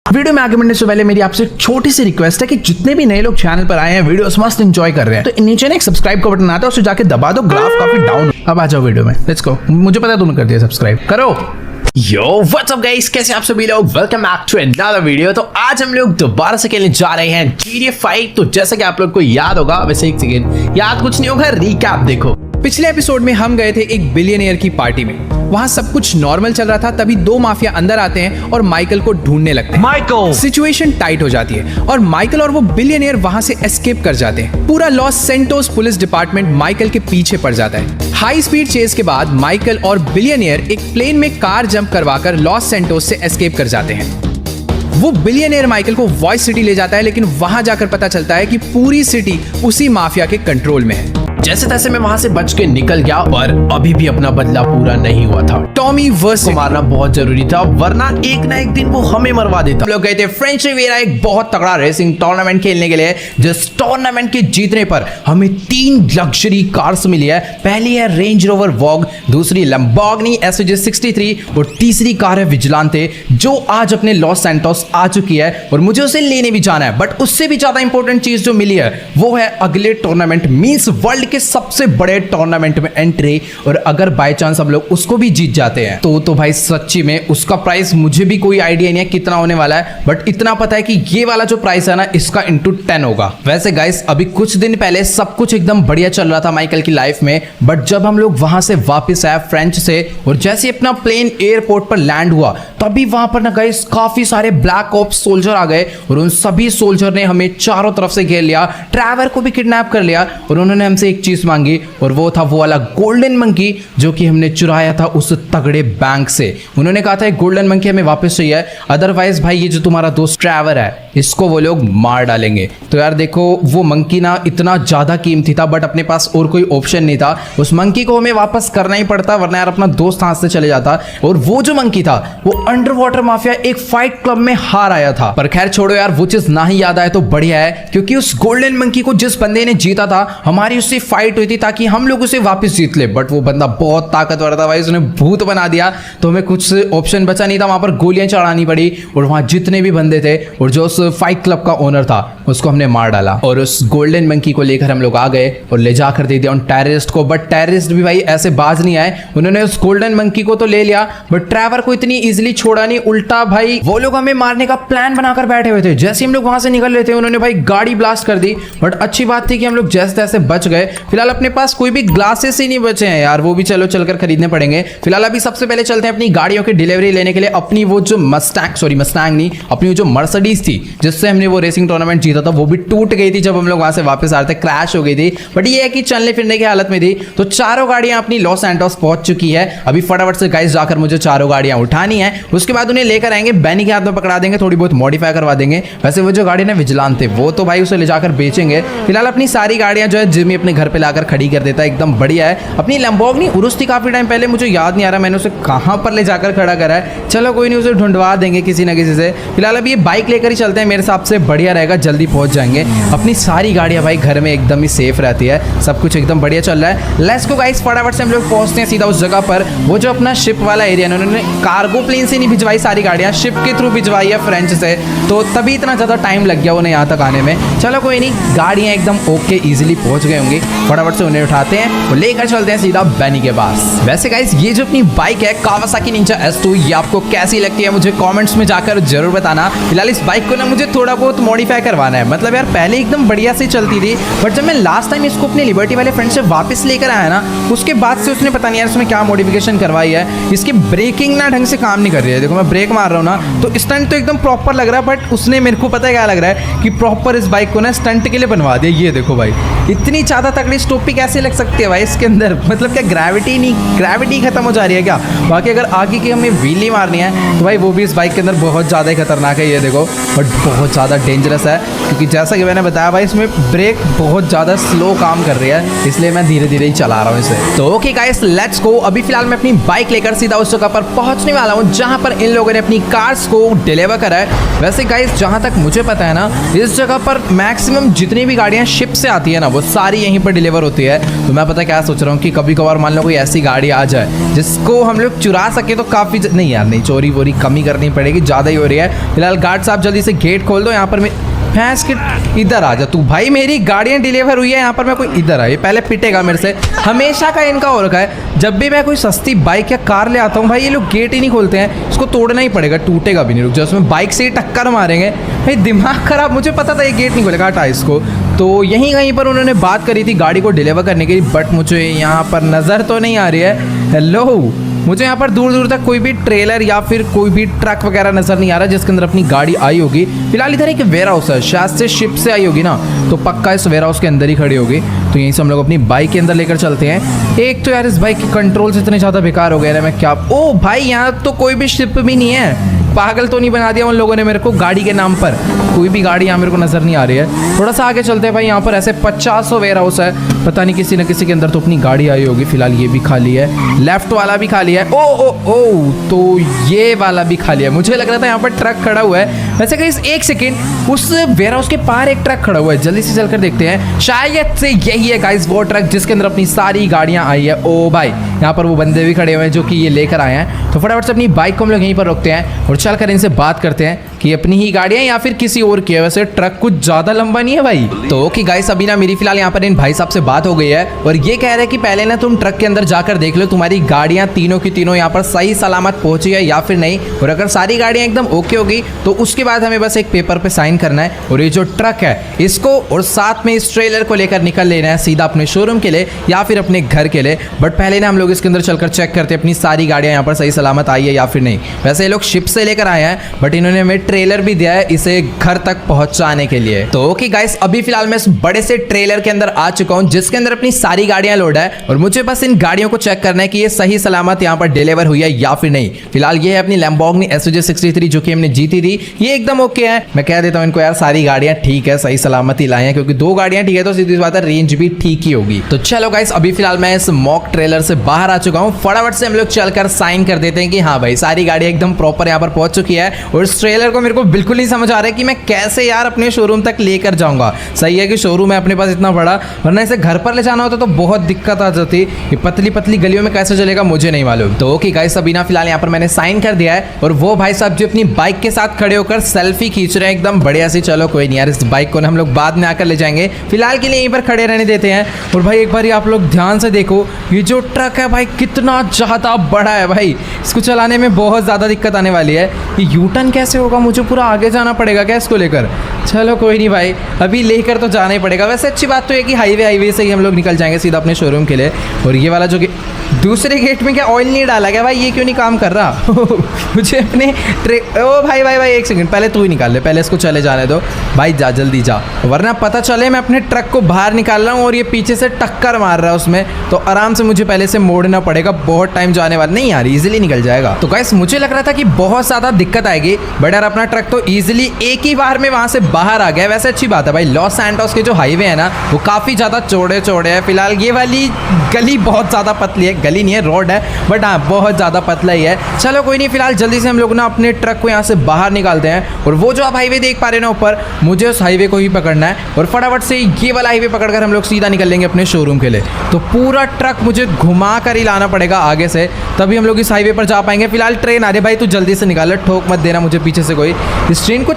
Video में आगे बढ़ने से पहले मेरी आपसे छोटी सी रिक्वेस्ट है कि जितने भी नए लोग चैनल पर आए हैं, वीडियोस मस्त एंजॉय कर रहे हैं, तो नीचे ना एक सब्सक्राइब का बटन आता है, उसे जाके दबा दो। ग्राफ काफी डाउन। अब आ जाओ वीडियो में, लेट्स गो। मुझे पता है तुमने कर दिया सब्सक्राइब, करो। यो व्हाट्स अप गाइस, कैसे आप सभी लोग? Welcome back to another video. तो आज हम लोग दोबारा से खेलने जा रहे हैं GTA 5। तो जैसा कि आप लोग को याद होगा, वैसे एक सेकंड याद कुछ नहीं होगा, रिकैप देखो। पिछले एपिसोड में हम गए थे एक बिलियनियर की पार्टी में। वहां सब कुछ नॉर्मल चल रहा था, तभी दो माफिया अंदर आते हैं और माइकल को ढूंढने लगते हैं। माइकल! सिचुएशन टाइट हो जाती है और माइकल और वो बिलियनियर वहां से एस्केप कर जाते हैं। पूरा Los Santos police department Michael के पीछे पड़ जाता है। हाई स्पीड चेज के बाद माइकल और बिलियनियर एक प्लेन में कार जंप करवाकर लॉस सेंटोस से एस्केप कर जाते हैं। वो बिलियनियर माइकल को वॉइस सिटी ले जाता है, लेकिन वहां जाकर पता चलता है कि पूरी सिटी उसी माफिया के कंट्रोल में है। जैसे तैसे मैं वहां से बच के निकल गया और अभी भी अपना बदला पूरा नहीं हुआ था। टॉमी वर्स को मारना बहुत जरूरी था, वरना एक ना एक दिन वो हमें मरवा देता। हम लोग गए थे फ्रेंच रिविएरा एक बहुत तगड़ा रेसिंग टूर्नामेंट खेलने के लिए, जिस टूर्नामेंट के जीतने पर हमें 3 लग्जरी कार्स मिली है। पहली है रेंज रोवर वॉग, दूसरी लैम्बोर्गिनी SVJ63 और तीसरी कार है विजिलांटे, जो आज अपने लॉस सैंटोस आ चुकी है और मुझे उसे लेने भी जाना है। बट उससे भी ज्यादा इंपॉर्टेंट चीज जो मिली है वो है अगले टूर्नामेंट मींस वर्ल्ड के सबसे बड़े टूर्नामेंट में एंट्री। और अगर बाय चांस हम लोग उसको भी जीत जाते हैं तो भाई सच्ची में उसका प्राइस मुझे भी कोई आइडिया नहीं है कितना होने वाला है, बट इतना पता है कि ये वाला जो प्राइस है ना, इसका इंटू 10 होगा। वैसे गाइस, अभी कुछ दिन पहले सब कुछ एकदम बढ़िया चल रहा था माइकल की लाइफ में, बट जब हम लोग वहां से वापस आए फ्रेंच से और जैसे अपना प्लेन एयरपोर्ट पर लैंड हुआ, तभी वहां पर ना गाइस काफी सारे ब्लैक ऑप्स सोल्जर आ गए और उन सभी सोल्जर ने हमें चारों तरफ से घेर लिया। ट्रैवर को भी किडनैप कर लिया और उन्होंने हमसे एक चीज मांगी, और वो था वो वाला गोल्डन मंकी जो कि हमने चुराया था उस तगड़े बैंक से। उन्होंने कहा था गोल्डन मंकी हमें वापस चाहिए, अदरवाइज भाई ये जो तुम्हारा दोस्त ट्रैवर है इसको वो लोग मार डालेंगे। तो यार देखो, वो मंकी ना इतना ज्यादा कीमती था, बट अपने पास और कोई ऑप्शन नहीं था। उस मंकी को हमें वापस करना ही पड़ता, वरना यार अपना दोस्त हाथ से चले जाता। और वो जो मंकी था वो अंडर वाटर माफिया एक फाइट क्लब में हार आया था। पर खैर छोड़ो यार, वो चीज ना ही याद आए तो बढ़िया है, क्योंकि उस गोल्डन मंकी को जिस बंदे ने जीता था, हमारी उससे फाइट हुई थी ताकि हम लोग उसे वापस जीत ले। बट वो बंदा बहुत ताकतवर था भाई, उसने भूत बना दिया, तो हमें कुछ ऑप्शन बचा नहीं था, वहां पर गोलियां चढ़ानी पड़ी। और वहां जितने भी बंदे थे और जो उस फाइट क्लब का ओनर था उसको हमने मार डाला। और उस गोल्डन मंकी को लेकर हम लोग आ गए और ले जाकर दे दिया उन टेररिस्ट को। बट टेररिस्ट भी भाई ऐसे बाज नहीं आए, उन्होंने उस गोल्डन मंकी को तो ले लिया, बट ट्रैवर को इतनी इजीली छोड़ा नहीं। उल्टा भाई वो लोग हमें मारने का प्लान बनाकर बैठे हुए थे। जैसे हम लोग वहां से निकल रहे थे, उन्होंने भाई गाड़ी ब्लास्ट कर दी। बट अच्छी बात थी कि हम लोग जैसे तैसे बच गए। फिलहाल अपने पास कोई भी ग्लासेस ही नहीं बचे हैं यार, वो भी चलो चलकर खरीदने पड़ेंगे। फिलहाल अभी सबसे पहले चलते हैं अपनी गाड़ियों की डिलीवरी लेने के लिए। अपनी वो जो मस्टैंग नहीं, अपनी जो मर्सिडीज थी जिससे हमने वो रेसिंग टूर्नामेंट जीता था, वो भी टूट गई थी जब हम लोग वहां से वापस आ रहे थे, क्रैश हो गई थी। बट ये है कि चलने फिरने की हालत में थी। तो चारों गाड़ियां अपनी लॉस सैंटोस पहुंच चुकी है। अभी फटाफट से गाइस जाकर मुझे चारों गाड़ियां उठानी है, उसके बाद उन्हें लेकर आएंगे, बैनी के हाथ में पकड़ा देंगे, थोड़ी बहुत मॉडिफाई करवा देंगे। वैसे वो जो गाड़ी ना विजिलांटे, वो तो भाई उसे ले जाकर बेचेंगे। फिलहाल अपनी सारी गाड़ियां जो है जिमी अपने घर पे लाकर खड़ी कर देता है, एकदम बढ़िया है। अपनी लैम्बोर्गिनी उरुस थी काफी टाइम पहले, मुझे याद नहीं आ रहा मैंने उसे कहां पर ले जाकर खड़ा करा है। चलो कोई नहीं, उसे ढूंढवा देंगे किसी ना किसी से। फिलहाल अभी ये बाइक लेकर ही चलते हैं, मेरे हिसाब से बढ़िया रहेगा, जल्दी पहुंच जाएंगे। अपनी सारी गाड़ियां भाई घर में एकदम ही सेफ रहती है, सब कुछ एकदम बढ़िया चल रहा है। लेट्स गो गाइस, फटाफट से हम लोग पहुंचते हैं सीधा उस जगह पर, वो जो अपना शिप वाला एरिया है। उन्होंने कार्गो प्लेन से नहीं भिजवाई सारी गाड़ियां, शिप के थ्रू भिजवाई है फ्रेंच से, तो तभी इतना ज्यादा टाइम लग गया उन्हें यहाँ तक आने में। चलो कोई नहीं, गाड़ियां एकदम ओके इजिली पहुंच गए होंगे। फटाफट से उन्हें उठाते हैं और लेकर चलते हैं सीधा बैनी के पास। वैसे गाइस, ये जो अपनी बाइक है कावासाकी निंजा S2, ये आपको कैसी लगती है मुझे कमेंट्स में जाकर जरूर बताना। फिलहाल इस बाइक को ना मुझे थोड़ा बहुत मॉडिफाई करवाना है, मतलब यार पहले एकदम बढ़िया से चलती थी, बट जब मैं लास्ट टाइम इसको अपने लिबर्टी वाले फ्रेंड से वापस लेकर आया ना, उसके बाद से उसने पता नहीं यार इसमें क्या मॉडिफिकेशन करवाई है। इसकी ब्रेकिंग ना ढंग से काम नहीं कर रही है। देखो मैं ब्रेक मार रहा हूँ ना, तो स्टंट तो एकदम प्रॉपर लग रहा है, बट उसने मेरे को पता है क्या लग रहा है कि प्रॉपर इस बाइक को ना स्टंट के लिए बनवा दिया। ये देखो भाई, इतनी ज़्यादा तगड़ी स्टोपी कैसे लग सकती है भाई इसके अंदर, मतलब क्या ग्रेविटी खत्म हो जा रही है क्या? बाकी अगर आगे की हमें व्हील मारनी है तो भाई वो भी इस बाइक के अंदर बहुत ज़्यादा ही खतरनाक है। ये देखो, बट बहुत ज़्यादा डेंजरस है, क्योंकि जैसा कि मैंने बताया भाई इसमें ब्रेक बहुत ज़्यादा स्लो काम कर रही है, इसलिए मैं धीरे धीरे ही चला रहा हूँ इसे। तो ओके गाइस, लेट्स गो। अभी फिलहाल मैं अपनी बाइक लेकर सीधा उस जगह पर पहुंचने वाला हूँ जहां पर इन लोगों ने अपनी कार्स को डिलीवर करा है। वैसे गाइस, जहां तक मुझे पता है ना, इस जगह पर मैक्सिमम जितनी भी गाड़ियां शिप से आती है ना, वो सारी यहीं पर डिलीवर होती है। तो मैं पता क्या सोच रहा हूँ कि कभी कभार मान लो कोई ऐसी गाड़ी आ जाए जिसको हम लोग चुरा सके तो काफ़ी नहीं यार, नहीं चोरी वोरी कमी करनी पड़ेगी, ज़्यादा ही हो रही है। फिलहाल गार्ड साहब जल्दी से गेट खोल दो। यहाँ पर मैं भैंस के इधर आ जा तू भाई, मेरी गाड़ियाँ डिलीवर हुई है, यहाँ पर मैं कोई इधर आए पहले पिटेगा मेरे से। हमेशा का इनका हो रखा है, जब भी मैं कोई सस्ती बाइक या कार ले आता हूँ भाई ये लोग गेट ही नहीं खोलते हैं। इसको तोड़ना ही पड़ेगा, टूटेगा भी नहीं, रुक जाओ, उसमें बाइक से ही टक्कर मारेंगे भाई। दिमाग खराब, मुझे पता था ये गेट नहीं खोलेगा, हटा इसको। तो यहीं कहीं पर उन्होंने बात करी थी गाड़ी को डिलीवर करने की, बट मुझे यहाँ पर नज़र तो नहीं आ रही है। हेलो, मुझे यहाँ पर दूर दूर तक कोई भी ट्रेलर या फिर कोई भी ट्रक वगैरह नज़र नहीं आ रहा जिसके अंदर अपनी गाड़ी आई होगी। फिलहाल इधर एक वेयर हाउस है, शायद से शिप से आई होगी ना, तो पक्का इस वेयर हाउस के अंदर ही खड़ी होगी। तो यहीं से हम लोग अपनी बाइक के अंदर लेकर चलते हैं। एक तो यार इस बाइक के कंट्रोल्स इतने ज़्यादा बेकार हो गए ना, मैं क्या, ओ भाई यहाँ तो कोई भी शिप भी नहीं है। पागल तो नहीं बना दिया उन लोगों ने मेरे को गाड़ी के नाम पर? कोई भी गाड़ी यहाँ मेरे को नज़र नहीं आ रही है। थोड़ा सा आगे चलते हैं भाई, यहाँ पर ऐसे 50 वेयर हाउस है, पता नहीं किसी न किसी के अंदर तो अपनी गाड़ी आई होगी। फिलहाल ये भी खाली है, लेफ्ट वाला भी खाली है। ओ ओ ओ, तो ये वाला भी खाली है। मुझे लग रहा था यहाँ पर ट्रक खड़ा हुआ है। वैसे गाइस एक सेकेंड, उस वेयर हाउस के पार एक ट्रक खड़ा हुआ है, जल्दी से चलकर देखते हैं। शायद से यही है गाइस वो ट्रक जिसके अंदर अपनी सारी गाड़ियाँ आई है। ओ भाई, यहाँ पर वो बंदे भी खड़े हुए हैं जो कि ये लेकर आए हैं। तो फटाफट से अपनी बाइक को हम लोग यहीं पर रोकते हैं और चलकर इनसे बात करते हैं कि अपनी ही गाड़ियाँ या फिर किसी और की है। वैसे ट्रक कुछ ज़्यादा लंबा नहीं है भाई। तो ओके गाइस, अभी ना मेरी फिलहाल यहाँ पर इन भाई साहब से बात हो गई है और ये कह रहे हैं कि पहले ना तुम ट्रक के अंदर जाकर देख लो तुम्हारी गाड़ियाँ तीनों की तीनों यहाँ पर सही सलामत पहुँची है या फिर नहीं, और अगर सारी गाड़ियाँ एकदम ओके होगी तो उसके बाद हमें बस एक पेपर पे साइन करना है और ये जो ट्रक है इसको और साथ में इस ट्रेलर को लेकर निकल लेना है सीधा अपने शोरूम के लिए या फिर अपने घर के लिए। बट पहले ना हम लोग इसके अंदर चलकर चेक करते हैं अपनी सारी गाड़ियाँ यहाँ पर सही सलामत आई है या फिर नहीं। वैसे ये लोग शिप से लेकर आए हैं बट इन्होंने हमें ट्रेलर भी दिया है इसे घर तक पहुंचाने के लिए। तो ओके गाइस, अभी फिलहाल मैं इस बड़े से ट्रेलर के अंदर आ चुका हूं जिसके अंदर अपनी सारी गाड़ियां लोड है और मुझे बस इन गाड़ियों को चेक करना है कि ये सही सलामत यहां पर डिलीवर हुई है या फिर नहीं। फिलहाल ये है अपनी लैम्बोर्गिनी SVJ 63 जो कि हमने जीती थी, ये एकदम ओके है। मैं कह देता हूं इनको यार सारी गाड़ियां ठीक है, सही सलामत ही लाए हैं, क्योंकि 2 गाड़ियां ठीक है तो सीधी बात है रेंज भी ठीक ही होगी। तो चलो गाइस, अभी फिलहाल मैं इस मॉक ट्रेलर से बाहर आ चुका हूं। फटाफट से हम लोग चलकर साइन कर देते हैं कि हाँ भाई सारी गाड़ियां एकदम प्रॉपर यहाँ पर पहुंच चुकी है। और इस ट्रेलर को मेरे को बिल्कुल नहीं समझ आ रहा है कि मैं कैसे यार अपने शोरूम तक लेकर जाऊंगा। सही है कि शोरूम है अपने पास इतना बड़ा, वरना इसे घर पर ले जाना होता तो बहुत दिक्कत आ जाती। ये पतली पतली गलियों में कैसे चलेगा मुझे नहीं मालूम। तो ओके गाइस, अभी ना फिलहाल यहाँ पर मैंने साइन कर दिया है और वो भाई साहब जो अपनी बाइक के साथ खड़े होकर सेल्फी खींच रहे हैं एकदम बढ़िया सी। चलो कोई नहीं यार, इस बाइक को ना हम लोग बाद में आकर ले जाएंगे, फिलहाल के लिए यहीं पर खड़े रहने देते हैं। और भाई एक बार आप लोग ध्यान से देखो, ये जो ट्रक है भाई कितना ज़्यादा बड़ा है भाई, इसको चलाने में बहुत ज़्यादा दिक्कत आने वाली है। ये यूटर्न कैसे होगा, मुझे पूरा आगे जाना पड़ेगा क्या इसको लेकर? चलो कोई नहीं भाई, अभी लेकर तो जाना ही पड़ेगा। वैसे अच्छी बात तो है कि हाईवे से ही हम लोग निकल जाएंगे सीधा अपने शोरूम के लिए। और ये वाला जो दूसरे गेट में क्या ऑयल नहीं डाला गया भाई, ये क्यों नहीं काम कर रहा? मुझे अपने ओ भाई भाई भाई एक सेकंड, पहले तू ही निकाल ले, पहले इसको चले जाने दो भाई, जा जल्दी जा, वरना पता चले मैं अपने ट्रक को बाहर निकाल रहा हूँ और ये पीछे से टक्कर मार रहा है उसमें, तो आराम से मुझे पहले से मोड़ना पड़ेगा, बहुत टाइम जाने वाला नहीं यार, इजीली निकल जाएगा। तो गाइस मुझे लग रहा था कि बहुत ज़्यादा दिक्कत आएगी, बट यार अपना ट्रक तो ईजिली एक ही बार में वहाँ से बाहर आ गया। वैसे अच्छी बात है भाई, लॉस सैंटोस के जो हाईवे है ना वो काफ़ी ज़्यादा चौड़े चौड़े है। फिलहाल ये वाली गली बहुत ज़्यादा पतली है, गली नहीं है रोड है, बट हाँ बहुत ज़्यादा पतला ही है। चलो कोई नहीं, फिलहाल जल्दी से हम लोग ना अपने ट्रक को यहाँ से बाहर निकालते हैं। और वो जो आप हाईवे देख पा रहे हैं ना ऊपर, मुझे उस हाईवे को ही पकड़ना है और फटाफट से ये वाला हाईवे पकड़कर हम लोग सीधा निकल लेंगे अपने शोरूम के लिए। तो पूरा ट्रक मुझे घुमा कर ही लाना पड़ेगा आगे से, तभी हम लोग इस हाईवे पर जा पाएंगे। फिलहाल ट्रेन आ रही है भाई, तू जल्दी से निकाल, ठोक मत देना मुझे पीछे से कोई। इस ट्रेन को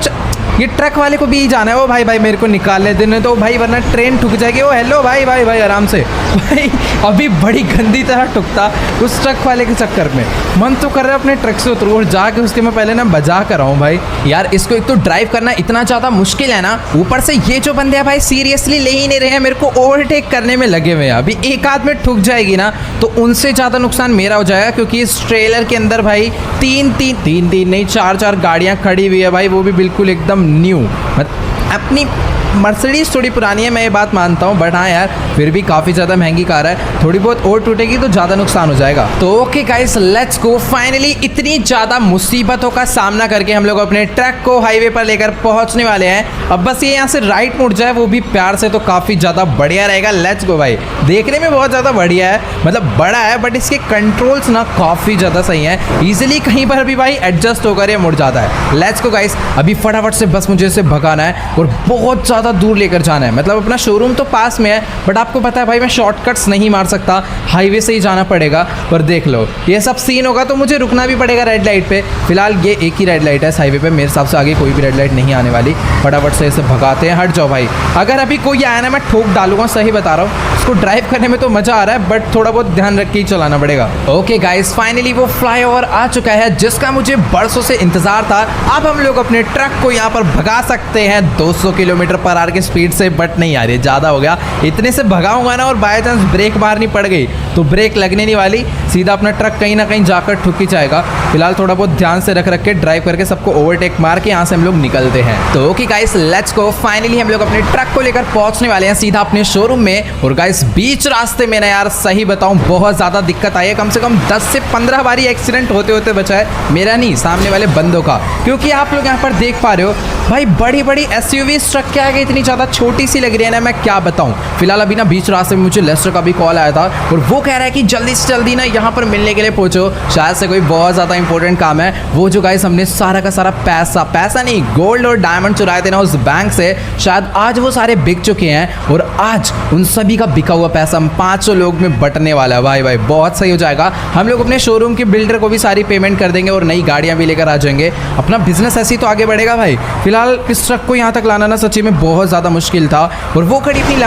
ये ट्रक वाले को भी ही जाना है। ओ भाई भाई मेरे को निकालने देने तो भाई, वरना ट्रेन ठुक जाएगी। ओ हेलो भाई भाई भाई आराम से भाई, अभी बड़ी गंदी तरह ठुकता उस ट्रक वाले के चक्कर में। मन तो कर रहा है अपने ट्रक से उतरूँ और जाके उसके मैं पहले ना बजा कर आऊँ भाई। यार इसको एक तो ड्राइव करना इतना ज़्यादा मुश्किल है ना, ऊपर से ये जो बंदे हैं भाई सीरियसली ले ही नहीं रहे हैं, मेरे को ओवरटेक करने में लगे हुए हैं। अभी एक आध में ठुक जाएगी ना तो उनसे ज़्यादा नुकसान मेरा हो जाएगा, क्योंकि इस ट्रेलर के अंदर भाई तीन नहीं चार गाड़ियाँ खड़ी हुई है भाई, वो भी बिल्कुल एकदम न्यू। अपनी मर्सिडीज थोड़ी पुरानी है, मैं ये बात मानता हूँ, बट हाँ यार फिर भी काफ़ी ज़्यादा महंगी कार है, थोड़ी बहुत और टूटेगी तो ज़्यादा नुकसान हो जाएगा। तो okay guys let's go. Finally इतनी ज़्यादा मुसीबतों का सामना करके हम लोग अपने ट्रक को हाईवे पर लेकर पहुँचने वाले हैं। अब बस ये यहाँ से राइट मुड़ जाए, वो भी प्यार से, तो काफ़ी ज़्यादा बढ़िया रहेगा। लेट्स गो भाई, देखने में बहुत ज़्यादा बढ़िया है, मतलब बड़ा है, बट इसके कंट्रोल्स ना काफ़ी ज़्यादा सही है, ईजिली कहीं पर भी भाई एडजस्ट होकर ये मुड़ जाता है। लेट्स गो गाइस, अभी फटाफट से बस मुझे इसे भगाना है और बहुत ज़्यादा दूर लेकर जाना है। मतलब अपना शोरूम तो पास में है, बट आपको पता है भाई मैं शॉर्टकट्स नहीं मार सकता, हाईवे से ही जाना पड़ेगा। और देख लो ये सब सीन होगा तो मुझे रुकना भी पड़ेगा रेड लाइट पे। फिलहाल ये एक ही रेड लाइट है इस हाईवे पे, मेरे हिसाब से आगे कोई भी रेड लाइट नहीं आने वाली। फटाफट से इसे भगाते हैं, हट जाओ भाई। अगर अभी कोई आया ना मैं ठोक डालूंगा, सही बता रहा हूँ। उसको ड्राइव करने में तो मज़ा आ रहा है, बट थोड़ा बहुत ध्यान रख के ही चलाना पड़ेगा। ओके गाइस, फाइनली वो फ्लाईओवर आ चुका है जिसका मुझे बरसों से इंतजार था। अब हम लोग अपने ट्रक को यहाँ पर भगा सकते हैं 200 किलोमीटर पर आवर की स्पीड से। बट नहीं यार, ये ज़्यादा हो गया। इतने से भगाऊंगा ना और बाय चांस ब्रेक मारनी पड़ गई तो ब्रेक लगने नहीं वाली, सीधा अपना ट्रक कहीं ना कहीं जाकर ठुक ही जाएगा। फिलहाल थोड़ा बहुत ध्यान से रख के ड्राइव करके सबको ओवरटेक मार के यहाँ से हम लोग निकलते हैं। तो okay guys, let's go. Finally हम लोग अपने ट्रक को लेकर पहुंचने वाले हैं सीधा अपने शोरूम में। और गाइस बीच रास्ते में ना यार सही बताऊं बहुत ज़्यादा दिक्कत आई है। कम से कम 10 से 15 बारी एक्सीडेंट होते होते बचा है, मेरा नहीं सामने वाले बंदों का। क्योंकि आप लोग यहाँ पर देख पा रहे हो भाई, बड़ी बड़ी SUV ट्रक के आगे इतनी ज़्यादा छोटी सी लग रही है ना, मैं क्या बताऊँ। फिलहाल अभी ना बीच रास्ते में मुझे लेस्टर का भी कॉल आया था और वो कह रहा है कि जल्दी से जल्दी ना यहाँ पर मिलने के लिए पहुँचो, शायद से कोई बहुत ज़्यादा इंपॉर्टेंट काम है। वो जो गाइस हमने सारा का सारा पैसा नहीं, गोल्ड और डायमंड चुराए थे ना उस बैंक से, शायद आज वो सारे बिक चुके हैं। और आज उन सभी का बिका हुआ पैसा हम 500 लोग में बंटने वाला है। भाई बहुत सही हो जाएगा। हम लोग अपने शोरूम के बिल्डर को भी सारी पेमेंट कर देंगे और नई गाड़ियाँ भी लेकर आ जाएंगे। अपना बिजनेस ऐसे ही तो आगे बढ़ेगा भाई। फिलहाल इस ट्रक को यहाँ तक लाना ना सच्ची में बहुत ज़्यादा मुश्किल था। और वो खड़ी थी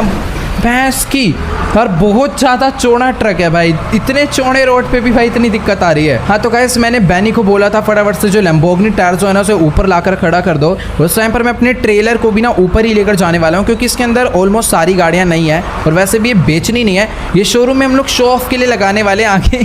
भैंस की और बहुत ज़्यादा चौड़ा ट्रक है भाई। इतने चौड़े रोड पे भी भाई इतनी दिक्कत आ रही है। हाँ तो गाइस, मैंने बैनी को बोला था फटाफट से जो लैम्बोर्गिनी टायर जो है ना उसे ऊपर लाकर खड़ा कर दो। उस टाइम पर मैं अपने ट्रेलर को भी ना ऊपर ही लेकर जाने वाला हूँ, क्योंकि इसके अंदर ऑलमोस्ट सारी गाड़ियाँ नहीं है। और वैसे भी ये बेचनी नहीं है, ये शोरूम में हम लोग शो ऑफ के लिए लगाने वाले आगे।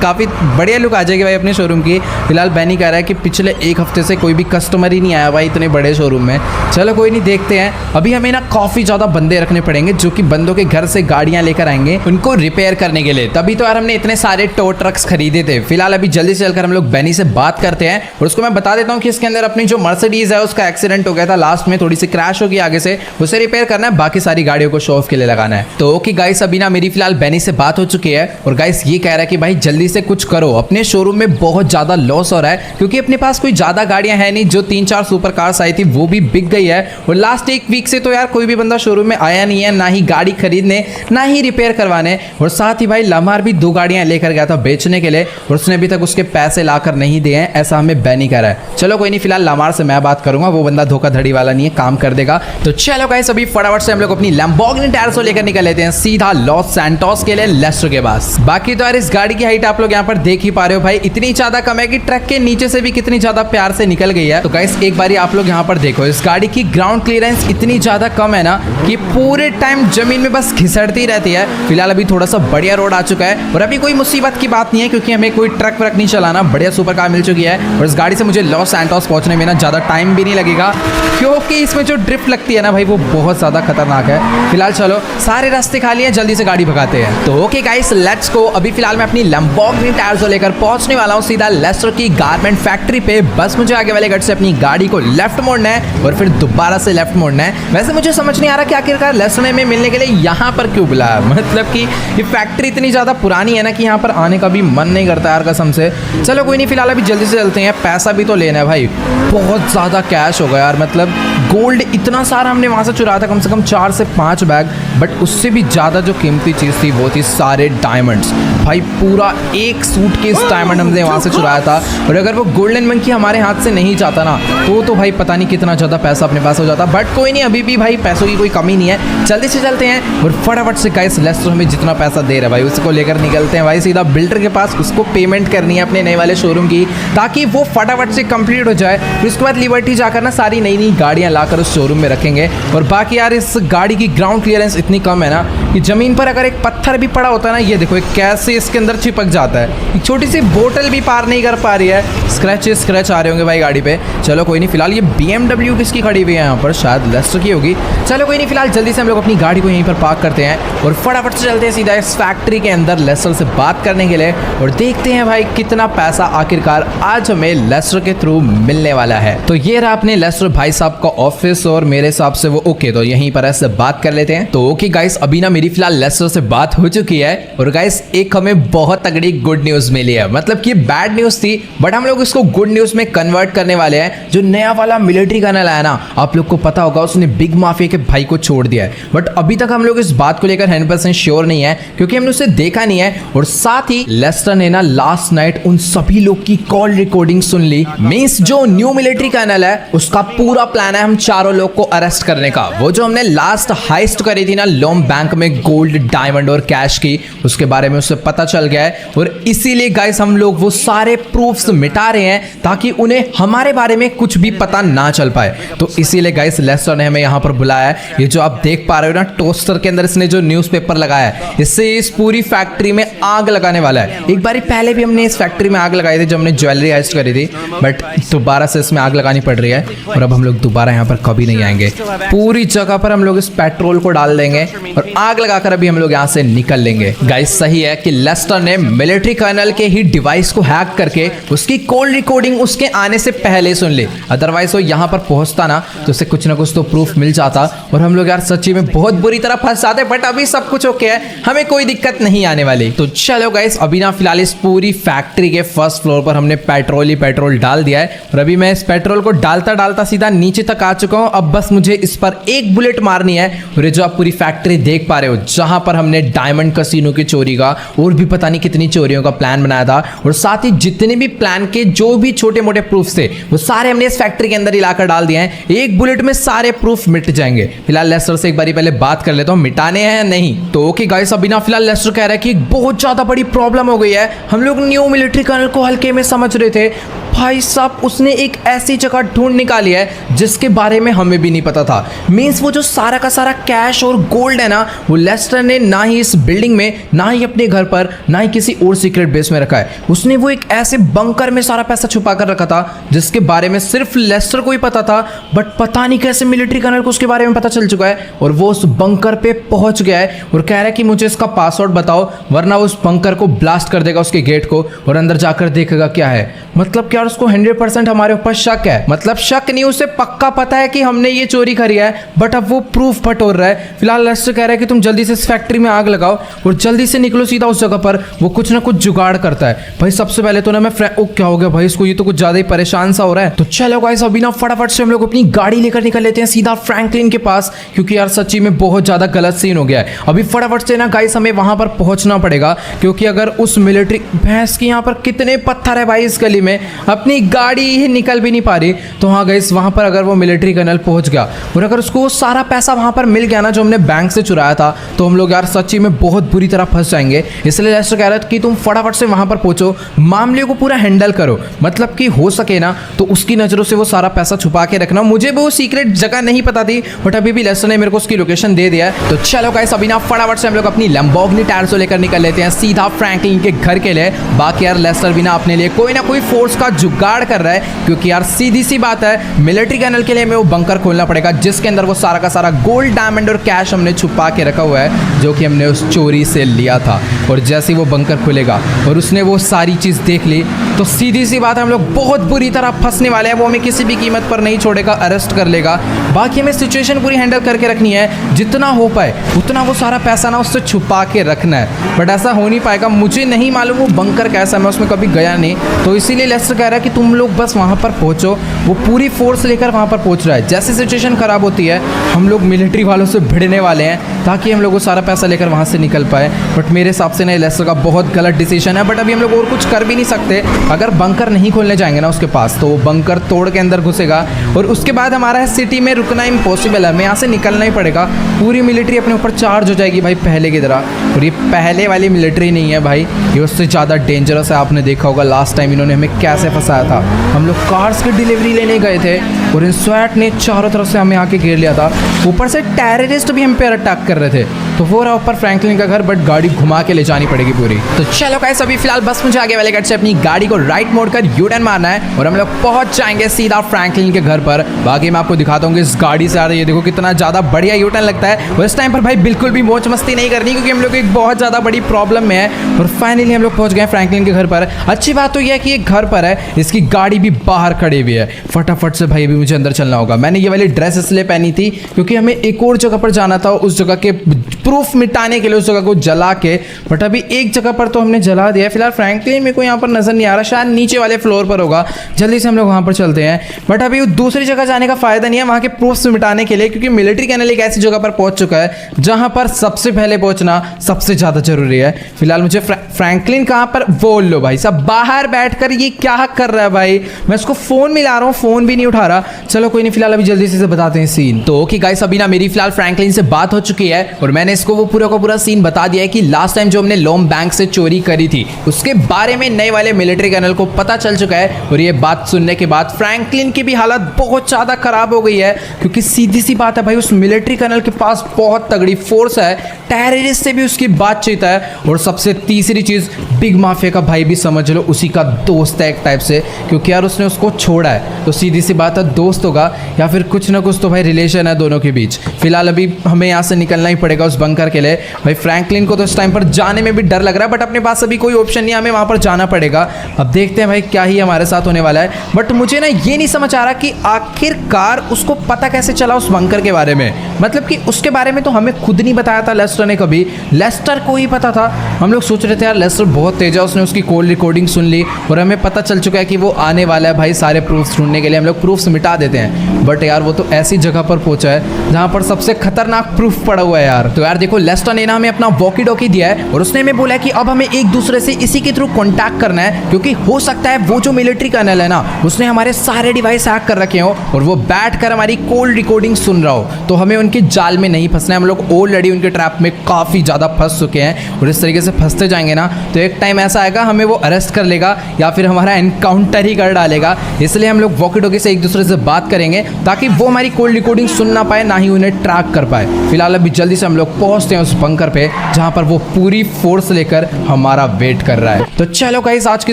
काफ़ी बढ़िया लुक आ जाएगी भाई अपने शोरूम की। फिलहाल बैनी कह रहा है कि पिछले एक हफ्ते से कोई भी कस्टमर ही नहीं आया भाई इतने बड़े शोरूम में। चलो कोई नहीं, देखते हैं। अभी हमें ना काफ़ी ज़्यादा बंदे रखने पड़ेंगे जो कि बंदों के घर से गाड़ियां लेकर आएंगे उनको रिपेयर करने के लिए। तभी तो यार हमने इतने सारे टो ट्रक्स खरीदे थे। फिलहाल अभी जल्दी से चलकर हम लोग बैनी से बात करते हैं और उसको मैं बता देता हूँ कि इसके अंदर अपनी जो मर्सिडीज है उसका एक्सीडेंट हो गया था लास्ट में, थोड़ी सी क्रैश होगी आगे से, उसे रिपेयर करना है, बाकी सारी गाड़ियों को शो ऑफ के लिए लगाना है। तो ओके गाइस, अभी ना मेरी फिलहाल बैनी से बात हो चुकी है और गाइस ये कह रहा है कि भाई जल्दी से कुछ करो, अपने शोरूम में बहुत ज्यादा लॉस हो रहा है, क्योंकि अपने पास कोई ज्यादा गाड़ियां है नहीं। जो 3-4 सुपर कार्स आई थी वो भी बिक गई है और लास्ट एक वीक से तो यार कोई भी बंदा शोरूम में आया नहीं है, ना ही गाड़ी खरीदने ना ही रिपेयर करवाने। और साथ ही भाई लमार भी 2 गाड़ियां लेकर गया था बेचने के लिए और उसने अभी तक उसके पैसे लाकर नहीं दिए हैं, ऐसा हमें बैनी कह रहा है। चलो कोई नहीं, फिलहाल लमार से मैं बात करूंगा, वो बंदा धोखाधड़ी वाला नहीं है, काम कर देगा। तो चलो गाइस, अभी फटाफट से हम लोग अपनी लैम्बोर्गिनी टायर्स लेकर निकल लेते हैं सीधा लॉस सैंटोस के लिए लेस्टर के पास। बाकी तो यार इस गाड़ी की हाइट आप लोग यहाँ पर देख ही पा रहे हो भाई, इतनी ज्यादा कम है कि ट्रक के नीचे से भी कितनी ज्यादा प्यार से निकल गई है। तो गाइस एक बारी आप लोग यहाँ पर देखो, इस गाड़ी की ग्राउंड क्लियरेंस इतनी ज्यादा कम है ना कि पूरे टाइम जमीन में बस घिसड़ती रहती है। फिलहाल अभी थोड़ा सा बढ़िया रोड आ चुका है और अभी कोई मुसीबत की बात नहीं है, क्योंकि हमें कोई ट्रक व्रक नहीं चलाना, बढ़िया सुपर कार मिल चुकी है। और इस गाड़ी से मुझे लॉस सैंटोस पहुंचने में ना ज़्यादा टाइम भी नहीं लगेगा, क्योंकि इसमें जो ड्रिफ्ट लगती है ना भाई वो बहुत ज़्यादा खतरनाक है। फिलहाल चलो सारे रास्ते खाली हैं, जल्दी से गाड़ी भगाते हैं। तो ओके गाइस, लेट्स गो। अभी फिलहाल मैं अपनी लैम्बोर्गिनी टायर्स लेकर पहुंचने वाला हूँ सीधा लेस्टर की गारमेंट फैक्ट्री पे। बस मुझे आगे वाले गट से अपनी गाड़ी को लेफ्ट मोड़ना है और फिर दोबारा से लेफ्ट मोड़ना है। वैसे मुझे समझ नहीं आ रहा कि आखिरकार लेस्टर में मिलने के लिए यहाँ पर क्यों बुलाया, मतलब कि ये फैक्ट्री इतनी ज़्यादा पुरानी है ना कि यहाँ पर आने का भी मन नहीं करता यार कसम से। चलो कोई नहीं, फिलहाल अभी जल्दी से चलते हैं, पैसा भी तो लेना है भाई। बहुत ज़्यादा कैश हो गया यार, मतलब गोल्ड इतना सारा हमने वहाँ से चुराया था, कम से कम 4 से 5 बैग। बट उससे भी ज़्यादा जो कीमती चीज़ थी वो थी सारे डायमंड्स भाई। पूरा एक सूटकेस डायमंड हमने वहाँ से चुराया था। और अगर वो गोल्डन मंकी हमारे हाथ से नहीं जाता ना तो भाई पता नहीं कितना ज़्यादा पैसा अपने पास हो जाता। बट कोई नहीं, अभी भी भाई पैसों की कोई कमी नहीं है। जल्दी से चलते हैं और फटाफट से गाइस लेस्टर हमें जितना पैसा दे रहा है भाई उसको लेकर निकलते हैं भाई सीधा बिल्डर के पास। उसको पेमेंट करनी है अपने नए वाले शोरूम की, ताकि वो फटाफट से कंप्लीट हो जाए। फिर उसके बाद लिबर्टी जाकर ना सारी नई नई गाड़ियाँ लाकर उस शोरूम में रखेंगे। और बाकी यार इस गाड़ी की ग्राउंड क्लियरेंस इतनी कम है ना कि ज़मीन पर अगर एक पत्थर भी पड़ा होता है ना, ये देखो कैसे इसके अंदर चिपक जाता है। एक छोटी सी बोतल भी पार नहीं कर पा रही है, स्क्रैच आ रहे होंगे भाई गाड़ी पे। चलो कोई नहीं, फिलहाल ये BMW किसकी खड़ी हुई है यहाँ पर, शायद लेस्टर की होगी। चलो कोई नहीं, फिलहाल जल्दी से हम लोग अपनी गाड़ी गाड़ी को यहीं पर पार्क करते हैं और फटाफट से चलते हैं सीधा इस फैक्ट्री के अंदर लेस्टर से बात करने के लिए और देखते हैं भाई कितना पैसा आखिरकार आज हमें लेस्टर के थ्रू मिलने वाला है। तो ये रहा अपने लेस्टर भाई साहब का ऑफिस और मेरे हिसाब से वो ओके, तो यहीं पर ऐसे बात कर लेते हैं। तो ओके गाइस, अभी ना मेरी फिलहाल लेस्टर से बात हो चुकी है और गाइस एक हमें बहुत तगड़ी गुड न्यूज मिली है। मतलब कि बैड न्यूज थी बट हम लोग इसको गुड न्यूज में कन्वर्ट करने वाले हैं। जो नया वाला मिलिट्री कर्नल आया ना, आप लोग को पता होगा उसने बिग माफिया के भाई को छोड़ दिया है, बट अभी तक हम लोग इस बात को लेकर 100% श्योर नहीं है क्योंकि हमने उसे देखा नहीं है। और साथ ही लेस्टर ने ना लास्ट नाइट उन सभी लोग की कॉल रिकॉर्डिंग सुन ली। मींस जो न्यू मिलिट्री कर्नल है उसका पूरा प्लान है हम चारों लोग को अरेस्ट करने का। वो जो हमने लास्ट हाइस्ट करी थी ना लोम बैंक में गोल्ड, डायमंड और कैश की, उसके बारे में उसे पता चल गया है और इसीलिए गाइस हम लोग वो सारे प्रूफ्स मिटा रहे हैं ताकि उन्हें हमारे बारे में कुछ भी पता ना चल पाए। तो इसीलिए गाइस लेस्टर ने हमें यहाँ पर बुलाया है। ये जो आप देख पा रहे हो ना टोस्टर के अंदर इसने जो न्यूज़पेपर लगाया है, इससे इस पूरी फैक्ट्री में आग लगाने वाला है। एक बार पहले भी हमने इस फैक्ट्री में आग लगाई थी जब हमने ज्वेलरी हाइस्ट करी थी, बट दोबारा से इसमें आग लगानी पड़ रही है और अब हम लोग दोबारा यहाँ पर कभी नहीं आएंगे। पूरी जगह पर हम लोग इस पेट्रोल को डाल देंगे और आग लगाकर अभी हम लोग यहाँ से निकल लेंगे। गाइस सही है कि लेस्टर ने मिलिट्री कर्नल के ही डिवाइस को हैक करके उसकी कॉल रिकॉर्डिंग उसके आने से पहले सुन ली, अदरवाइज वो यहाँ पर पहुंचता ना तो उसे कुछ ना कुछ तो प्रूफ मिल जाता और हम लोग यार सच्ची में बहुत बुरी तरह फंस जाते। बट अभी सब कुछ ओके है, हमें कोई दिक्कत नहीं आने वाली। तो चलो गाइस, अभी ना फिलहाल इस पूरी फैक्ट्री के फर्स्ट फ्लोर पर हमने पेट्रोल ही पेट्रोल डाल दिया है और अभी मैं इस पेट्रोल को डालता डालता सीधा नीचे तक आ चुका हूँ। अब बस मुझे इस पर एक बुलेट मारनी है और ये जो आप पूरी फैक्ट्री देख पा रहे हो जहां पर हमने डायमंड कसीनो की चोरी का और भी पता नहीं कितनी चोरियों का प्लान बनाया था और साथ ही जितने भी प्लान के जो भी छोटे मोटे प्रूफ थे वो सारे हमने इस फैक्ट्री के अंदर ही लाकर डाल दिए हैं। एक बुलेट में सारे प्रूफ मिट जाएंगे। फिलहाल लेस्टर से एक बारी पहले बात कर लेता हूँ मिटाने हैं या नहीं। तो ओके गाइस, अभी ना फिलहाल लेस्टर कह रहा है कि बहुत ज्यादा बड़ी प्रॉब्लम हो गई है। हम लोग न्यू मिलिट्री कर्नल को हल्के में समझ रहे थे, भाई साहब उसने एक ऐसी जगह ढूंढ निकाली है जिसके बारे में हमें भी नहीं पता था। मींस वो जो सारा का सारा कैश और गोल्ड है ना, वो लेस्टर ने ना ही इस बिल्डिंग में, ना ही अपने घर पर, ना ही किसी और सीक्रेट बेस में रखा है। उसने वो एक ऐसे बंकर में सारा पैसा छुपा कर रखा था जिसके बारे में सिर्फ लेस्टर को ही पता था, बट पता नहीं कैसे मिलिट्री कर्नल को उसके बारे में पता चल चुका है और वो उस बंकर पे पहुंच गया है और कह रहा है कि मुझे इसका पासवर्ड बताओ वरना उस बंकर को ब्लास्ट कर देगा, उसके गेट को, और अंदर जाकर देखेगा क्या है। मतलब क्या उसको 100% हमारे ऊपर शक है। मतलब शक नहीं, उसे पक्का पता है कि हमने ये चोरी करी है, बट अब वो प्रूफ बटोर रहा है। फिलहाल लेस्टर कह रहा है कि तुम जल्दी से इस फैक्ट्री में आग लगाओ और जल्दी से निकलो सीधा उस जगह पर। वो कुछ ना कुछ जुगाड़ करता है। भाई सबसे पहले तो ना मैं क्या हो गया भाई, इसको ये तो कुछ ज्यादा ही परेशान सा हो रहा है। तो चलो गाइस, अभी ना फटाफट से हम लोग अपनी गाड़ी लेकर निकल लेते हैं सीधा फ्रैंकलिन के पास, क्योंकि यार सच्ची में बहुत ज्यादा गलत सीन हो गया है। अभी फटाफट से ना गाइस हमें वहां पर पहुंचना पड़ेगा, क्योंकि अगर उस मिलिट्री भैंस की यहाँ पर कितने पत्थर है भाई इस गली में, अपनी गाड़ी ही निकल भी नहीं पा रही। तो हाँ गाइस, वहां पर अगर वो मिलिट्री कर्नल पहुंच गया और अगर उसको सारा पैसा वहां पर मिल गया ना जो हमने बैंक से चुराया था, तो हम लोग यार सच्ची में बहुत बुरी तरह फंस जाएंगे। इसलिए लेस्टर कह रहा था कि तुम फटाफट से वहां पर पहुंचो, मामले को पूरा हैंडल करो, मतलब कि हो सके ना तो उसकी नजरों से वो सारा पैसा छुपा के रखना। मुझे वो सीक्रेट जगह नहीं पता थी, बट अभी भी लेस्टर ने मेरे को उसकी लोकेशन दे दिया है। तो चलो गाइस, अभी ना फटाफट से हम लोग अपनी लैम्बोर्गिनी टैरसो लेकर निकल लेते हैं सीधा फ्रैंकलिन के घर के लिए। बाकी यार लेस्टर भी ना अपने लिए कोई ना कोई फोर्स का जुगाड़ कर रहा है, क्योंकि यार सीधी सी बात है मिलिट्री कर्नल के लिए हमें वो बंकर खोलना पड़ेगा जिसके अंदर वो सारा का सारा गोल्ड, डायमंड और कैश हमने छुपा के रखा हुआ है जो कि हमने उस चोरी से लिया था। और जैसे ही वो बंकर खुलेगा और उसने वो सारी चीज़ देख ली तो सीधी सी बात है हम लोग बहुत बुरी तरह फंसने वाले हैं। वो हमें किसी भी कीमत पर नहीं छोड़ेगा, अरेस्ट कर लेगा। बाकी हमें सिचुएशन पूरी हैंडल करके रखनी है, जितना हो पाए उतना वो सारा पैसा ना उससे छुपा के रखना है। बट ऐसा हो नहीं पाएगा, मुझे नहीं मालूम वो बंकर कैसा, मैं उसमें कभी गया नहीं। तो इसीलिए लेस्टर कह रहा है कि तुम लोग बस वहाँ पर पहुँचो। वो पूरी फोर्स लेकर वहाँ पर पहुँच रहा है। जैसे सिचुएशन खराब होती है हम लोग मिलिट्री वालों से भिड़ने वाले हैं ताकि हम लोग वो सारा पैसा लेकर वहाँ से निकल पाए। बट मेरे हिसाब से ना लेस्टर का बहुत गलत डिसीजन है। बट अभी हम लोग और कुछ कर भी नहीं सकते। अगर बंकर नहीं खोलने जाएंगे ना उसके पास, तो वो बंकर तोड़ के अंदर घुसेगा और उसके बाद हमारा सिटी में रुकना इम्पॉसिबल है। हमें यहाँ से निकलना ही पड़ेगा। पूरी मिलिट्री अपने ऊपर चार्ज हो जाएगी भाई पहले की तरह। और ये पहले वाली मिलिट्री नहीं है भाई, ये उससे ज़्यादा डेंजरस है। आपने देखा होगा लास्ट टाइम इन्होंने हमें कैसे फंसाया था। हम लोग कार्स की डिलीवरी लेने गए थे और इन स्वैट ने चारों तरफ से हमें आके घेर लिया था। ऊपर से टेररिस्ट भी हम पे अटैक कर रहे थे। तो वो रहा ऊपर फ्रैंकलिन का घर, बट गाड़ी घुमा के ले जानी पड़ेगी पूरी। तो चलो गाइस, अभी फिलहाल बस मुझे आगे वाले गेट से अपनी गाड़ी को राइट मोड़ कर यू टर्न मारना है और हम लोग पहुंच जाएंगे सीधा फ्रैंकलिन के घर पर। बाकी मैं आपको दिखाता हूँ कि इस गाड़ी से आ रही है, देखो कितना ज़्यादा बढ़िया यू टर्न लगता है। और इस टाइम पर भाई बिल्कुल भी मौज मस्ती नहीं करनी, क्योंकि हम लोग एक बहुत ज़्यादा बड़ी प्रॉब्लम में है। और फाइनली हम लोग पहुंच गए फ्रैंकलिन के घर पर। अच्छी बात तो यह है कि ये घर पर है, इसकी गाड़ी भी बाहर खड़ी हुई है। फटाफट से भाई अभी मुझे अंदर चलना होगा। मैंने ये वाली ड्रेस इसलिए पहनी थी क्योंकि हमें एक और जगह पर जाना था, उस जगह के प्रूफ मिटाने के लिए, उस जगह को जला के। बट अभी एक जगह पर तो हमने जला दिया। फिलहाल फ्रैंकलिन मेरे को यहाँ पर नजर नहीं आ रहा, शायद नीचे वाले फ्लोर पर होगा। जल्दी से हम लोग वहाँ पर चलते हैं। बट अभी दूसरी जगह जाने का फायदा नहीं है वहाँ के प्रूफ्स मिटाने के लिए, क्योंकि मिलिट्री कैनल एक ऐसी जगह पर पहुंच चुका है जहाँ पर सबसे पहले पहुंचना सबसे ज़्यादा जरूरी है। फिलहाल मुझे फ्रैंकलिन कहाँ पर, बोल लो भाई सब बाहर बैठकर ये क्या कर रहा है भाई। मैं इसको फोन मिला रहा हूँ, फोन भी नहीं उठा रहा। चलो कोई नहीं, फिलहाल अभी जल्दी से बताते हैं सीन। तो ओके गाइस, अभी ना मेरी फिलहाल फ्रैंकलिन से बात हो चुकी है और मैंने इसको वो पूरा का पूरा सीन बता दिया है कि लास्ट टाइम जो हमने लोम बैंक से चोरी करी थी उसके बारे में नए वाले मिलिट्री कर्नल को पता चल चुका है। और ये बात सुनने के बाद फ्रैंकलिन की भी हालत बहुत ज़्यादा खराब हो गई है, क्योंकि सीधी सी बात है भाई, उस मिलिट्री कर्नल के पास बहुत तगड़ी फोर्स है, टेररिस्ट से भी उसकी बातचीत है। और सबसे तीसरी चीज़, बिग माफिया का भाई भी समझ लो उसी का दोस्त है एक टाइप से, क्योंकि यार उसने उसको छोड़ा है। तो सीधी सी बात है, दोस्त होगा या फिर कुछ ना कुछ तो भाई रिलेशन है दोनों के बीच। फिलहाल अभी हमें यहाँ से निकलना ही पड़ेगा उस बंकर के लिए। भाई फ्रैंकलिन को तो इस टाइम पर जाने में भी डर लग रहा है, बट अपने पास अभी कोई ऑप्शन नहीं है, हमें वहाँ पर जाना पड़ेगा। अब देखते हैं भाई क्या ही हमारे साथ होने वाला है। बट मुझे ना ये नहीं समझ आ रहा कि आखिरकार उसको पता कैसे चला उस बंकर के बारे में। मतलब कि उसके बारे में तो हमें खुद नहीं बताया था लेस्टर ने कभी, लेस्टर को ही पता था। हम लोग सोच रहे थे यार लेस्टर बहुत तेज है, उसने उसकी कॉल रिकॉर्डिंग सुन ली और हमें पता चल चुका है कि वो आने वाला है भाई सारे प्रूफ्स ढूंढने के लिए। हम लोग प्रूफ्स मिटा देते हैं, बट यार वो तो ऐसी जगह पर पहुंचा है जहां पर सबसे खतरनाक प्रूफ पड़ा हुआ है यार। तो यार देखो, लेस्टर ने ना हमें अपना वॉकी टॉकी दिया है और उसने हमें बोला है कि अब हमें एक दूसरे से इसी के थ्रू कॉन्टैक्ट करना है, क्योंकि हो सकता है वो जो मिलिट्री कर्नल है ना, उसने हमारे सारे डिवाइस हैक कर रखे हो और वो बैठ कर हमारी कॉल रिकॉर्डिंग सुन रहा हो। तो हमें उनके जाल में नहीं फंसना है। हम लोग ऑलरेडी उनके ट्रैप में काफ़ी ज़्यादा फंस चुके हैं और इस तरीके से फंसते जाएंगे ना तो एक टाइम ऐसा आएगा हमें वो अरेस्ट कर लेगा या फिर हमारा एनकाउंटर ही कर डालेगा। इसलिए हम लोग वॉकी टॉकी से एक दूसरे से बात करेंगे ताकि वो हमारी कॉल रिकॉर्डिंग सुन ना पाए, ना ही उन्हें ट्रैक कर पाए। फिलहाल अभी जल्दी से हम लोग पहुंचते हैं उस बंकर पे जहां पर वो पूरी फोर्स लेकर हमारा वेट कर रहा है। तो चलो गाइस, आज की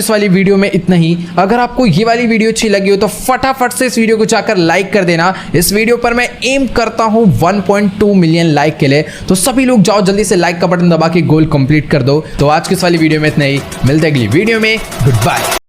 इस वाली वीडियो में इतना ही। अगर आपको ये वाली वीडियो अच्छी लगी हो तो फटाफट से इस वीडियो को जाकर लाइक कर देना। इस वीडियो पर मैं एम करता हूं 1.2 मिलियन लाइक के लिए, तो सभी लोग जाओ जल्दी से लाइक का बटन दबा के गोल कंप्लीट कर दो। तो आज की इस वाली वीडियो में इतना ही, मिलते हैं अगली वीडियो में, गुड बाय।